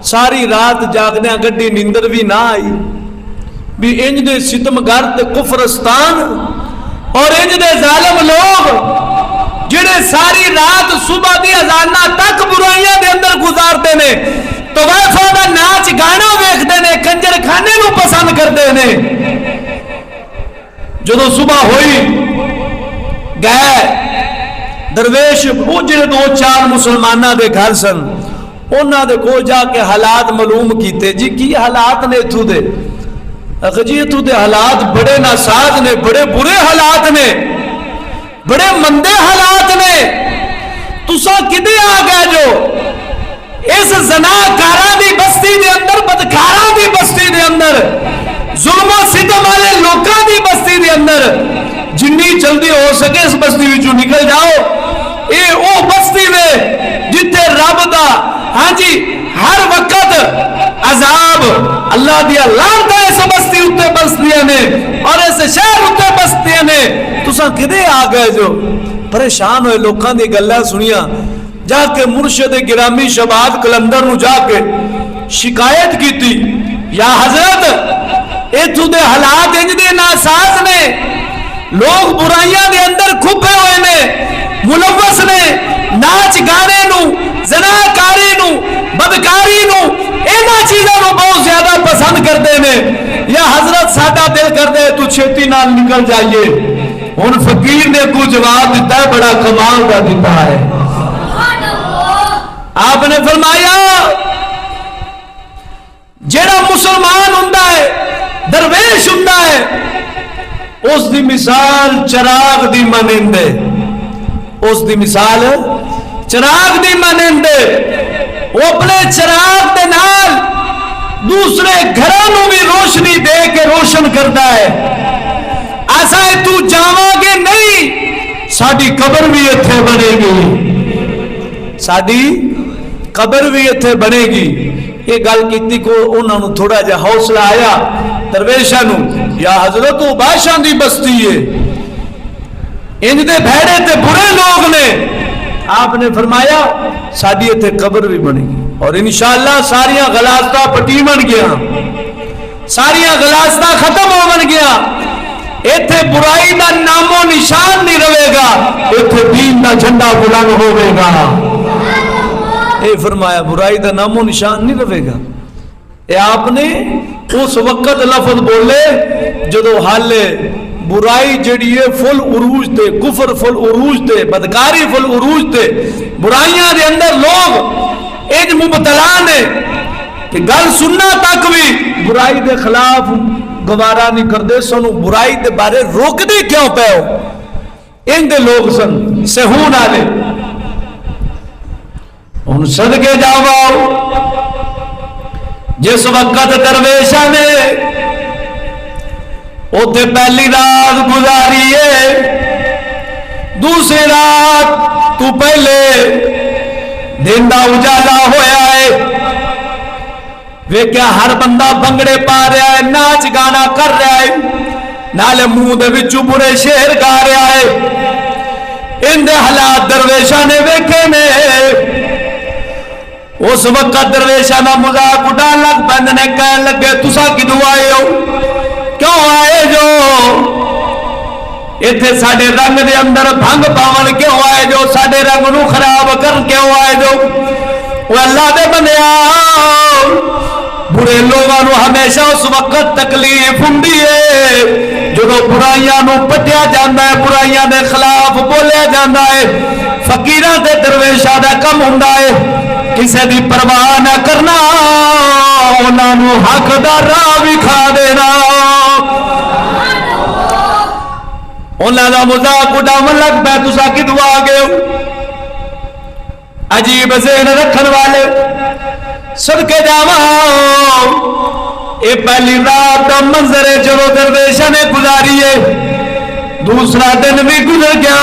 सारी रात जागदे गड्डी नींदर भी ना आई भी इंज दे सितमगर ते कुफरस्तान और इंज दे जालिम लोग जिहड़े सारी रात सुबह दी अजाना तक बुराइयां दे अंदर गुजारते ने तो वैफा दा नाच गाना वेखदे ने कंजर खाने नूं पसंद करते ने। जदों सुबह हुई गए दरवेश वो जिहड़े दो चार मुसलमाना दे घर सन उन्हां दे कोल जाके हालात मालूम कीते जी की हालात ने इत्थों दे। अख जी इत्थों दे हालात बड़े नासाज ने, बड़े बुरे हालात ने, बड़े मंदे हालात ने। तुसा किदे आ गए जो इस ज़नाकारां दी बस्ती दे अंदर, बदकारां दी बस्ती दे अंदर, जुल्म सितम वाले लोकां दी बस्ती दे अंदर। जिन्नी जल्दी हो सके इस बस्ती विचों निकल जाओ। ये वो बस्ती वे जिथे रब दा हाँ जी हर वक्त अजाब अल्लाह दिया लानतां इस बस्ती उत्ते बसदियां ने और इस शहर उत्ते बसदियां ने। तुसां किदे आ गए जो? परेशान होए लोकां दी गल्लां सुनिया जाके मुर्शिद गिरामी शबाद कलंदर नूं जाके शिकायत की या हजरत इत्थों दे हालात इंज दे नासाज ने, लोग बुराइयां दे अंदर खुपे हुए ने, मुलव्वस ने, नाच गाने नूं, ज़नाकारी नूं, बदकारी नूं, इन्हां चीज़ां नूं बहुत ज्यादा पसंद करते ने। या हजरत साडा दिल करदे तू छेती नाल निकल जाइए। हुण फकीर ने को जवाब दिता है, बड़ा कमाल का दिता है। आपने फरमाया जेड़ा मुसलमान हुंदा है, दरवेश हुंदा है, उस दी मिसाल चिराग दी मानिंदे, उस दी मिसाल चिराग दी मानिंदे। वो अपने चिराग दे नाल दूसरे घरों नूं भी रोशनी दे के रोशन करता है। ऐसा है तू जावांगे नहीं, साडी कबर भी इत्थे बनेगी, साडी कबर भी इत्थे बनेगी। ये गल कीती को उन्हां नूं थोड़ा जिहा हौसला आया दरवेशां नूं, या हजरत वो बादशाह दी बस्ती है, इंज दे भैड़े ते बुरे लोग ने। आपने फरमाया साडी इत्थे कबर भी बनेगी और इंशाअल्लाह सारियां गलासता पटीवन गया, सारियां गलासता खत्म होवन गया। इत्थे बुराई का नामो निशान नहीं रहेगा, इत्थे दीन का झंडा बुलंद होवेगा। ये फरमाया बुराई का नामो निशान नहीं रहेगा। ये आपने उस वक्त लफज बोले जदों हाले बुराई जड़ी है फुल उरूज थे, कुफर फुल उरूज थे, बदकारी फुल उरूज थे, बुराइयां दे अंदर लोग एक मुबतला ने कि गल सुनना तक भी बुराई के खिलाफ गवारा नहीं करते। सानू बुराई के बारे रोकते क्यों पे हो? इनके लोग सन सहून आले। हुण सदके जाओ जिस वक्त दरवेशा ने उथे पहली रात गुजारी है, दूसरी रात तू पहले दिन का उजाला होया है, वे क्या हर बंदा भंगड़े पा रहा है, नाच गाना कर रहा है, नाले मुंह दे विचों बुरे शेर गा रहा है। इनके हालात दरवेशा ने वेखे ने। उस वक्त दरवेशा का मजाक उड़ान लग पैंदे ने, कहन लगे तुसा किदों आए हो, क्यों आए जो इत्थे साडे रंग दे अंदर भंग पावन क्यों आए जो, साडे रंग नूं खराब कर क्यों आए जो? वो अल्लाह दे बंदिया बुरे लोगों को हमेशा उस वक्त तकलीफ हुंदी है जो बुराइयां नूं पटिया जाता है, बुराइयां दे खिलाफ बोलिया जाता है। फकीरां ते दरवेशां दा कम हुंदा है किसी की परवाह न करना, उन्होंने हक दा राह विखा देना, उन्होंने मजाक उड़ावन लग पै तुसा किदों आ गए हो? अजीब ज़हन रखन वाले सदके जावा। ये पहली रात का मंजर है जो दरवेशा ने गुजारी है। दूसरा दिन भी गुजर गया।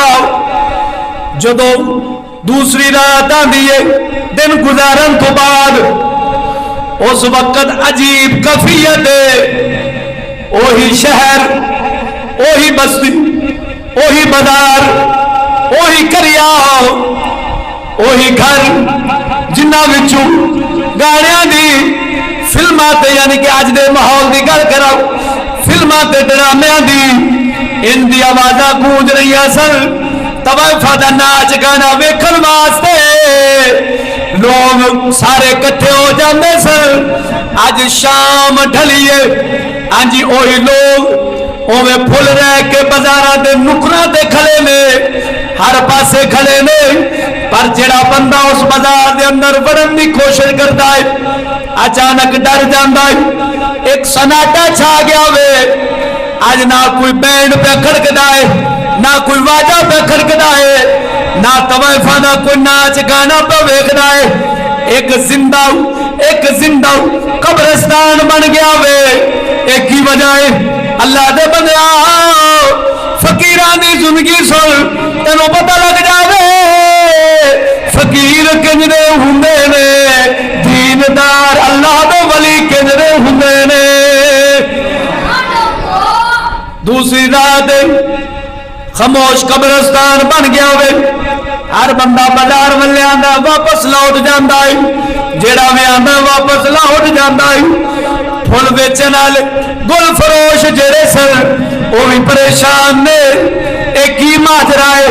जदों दूसरी रात आती है दिन गुजारन तो बाद उस वक्त अजीब कफियत है। ओही शहर, ओही बस्ती, ओही बाजार, ओही करिया, ओही घर जिन्हां विचों गाणियां दी फिल्मां ते यानी कि अज दे माहौल की गल करा फिल्मां ते ड्रामियां दी इन दी आवाज़ां गूंज रही सन। तवाइफा दा नाच गाना वेखण वास्ते लोग सारे इकट्ठे हो जाते सन। अज शाम ढलीए हाँ जी वही लोग ओवे फुल रह के बाजारां दे नुकरां ते खड़े ने हर पासे खड़े ने पर जेड़ा बंदा उस बाजार दे अंदर वड़न की कोशिश करता है अचानक डर जाता है। एक सन्नाटा छा गया वे अज ना कोई बैंड पे खड़कदा है ना कोई वाजा पे खड़कदा है ना तवाइफा ना कोई नाच गाना पे वेखदा है। एक जिंदा कब्रिस्तान बन गया वे। एक ही वजह है अल्लाह दे बंदिया फकीरां दी जिंदगी सुन तेनों पता लग जावे फकीर किंजरे हुंदे ने दीनदार अल्लाह दे वली किंजरे हुंदे ने। दूसरी रात खामोश कब्रिस्तान बन गया वे। हर बंदा बाजार वाले आंदा वापस लौट जाता है जेड़ा भी आंदा वापस लौट जाता है। फुल बेचन वाले गुल फरोश जेड़े सन वो भी परेशान ने। एक ही माजरा है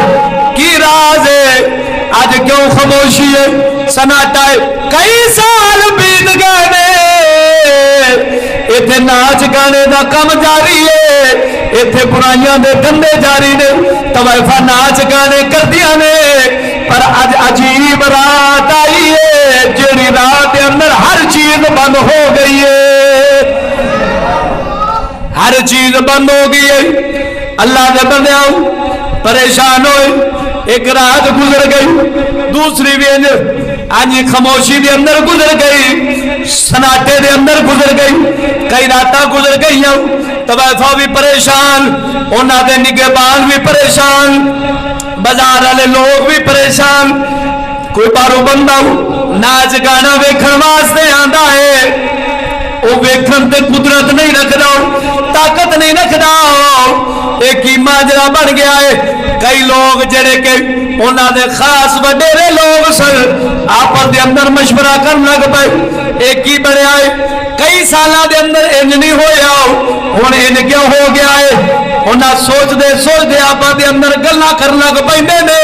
की राज है आज क्यों खामोशी है सन्नाटा है। कई साल बीत गए ने इथे नाच गाने का काम जारी है इथे बुराइयां दे धंधे जारी ने। तवाइफा नाच गाने करदियां ने पर अज अजीब रात आई है जेड़ी रात के अंदर हर चीज बंद हो गई है। हर चीज बंद हो गई है। अल्लाह के बंदे परेशान होए। एक रात गुजर गई दूसरी भी आज खामोशी के अंदर गुजर गई सन्नाटे के अंदर गुजर गई। कई रात गुजर गई तवाइफा भी परेशान उन्होंने निगहबान भी परेशान बाजार वाले लोग भी परेशान। कोई बारू बंदा नाच गाना वेखण वास्ते आंदा है वो वेखण ते कुदरत नहीं रखदा ताकत नहीं रखदा। एक ही माजरा बन गया है। कई लोग जेड़े के उन्होंने खास वडेरे लोग सन आपस के अंदर मशवरा करन लग पे। एक ही बनया है कई साल के अंदर इंज नहीं होया हुण इंज क्यों हो गया है। उन्हें सोचते आपस के अंदर गल्लां करन लग पैंदे ने।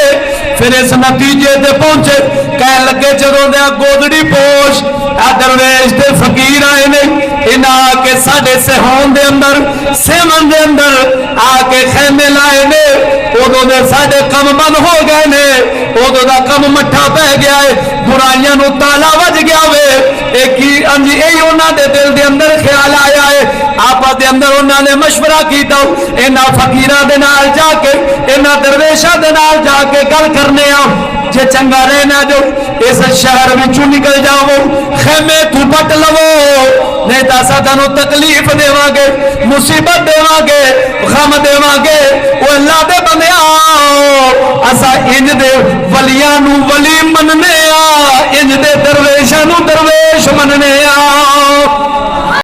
फिर इस नतीजे ते पहुंचे कह लगे जदों दे गोदड़ी पोश दरवेश ते फकीर आए ने इन्हां आके साडे सिहोन दे अंदर सेवन दे अंदर आके खैमे लाए ने उदों दे साडे कम बंद हो गए ने उदों दा कम मट्ठा पै गया है बुराइयां नूं ताला वज गया वे। एक ही अंजी यही उन्हां दे दिल दे अंदर ख्याल आया है आपस दे अंदर उन्होंने मशवरा किया इन्हां फकीरां दे नाल जाके इन्हां दरवेशां दे नाल जाके गल करने आ जे चंगा रहना जो इस शहर विचों निकल जावो खेमे तू पट लवो नहीं तो असा तुहानू तकलीफ देवांगे मुसीबत देवांगे गम देवांगे। वो अल्लाह दे बंदिया असा इंज दे वलियां नू वली मनने आ इंज दे दरवेशां नू दरवेश मनने आ।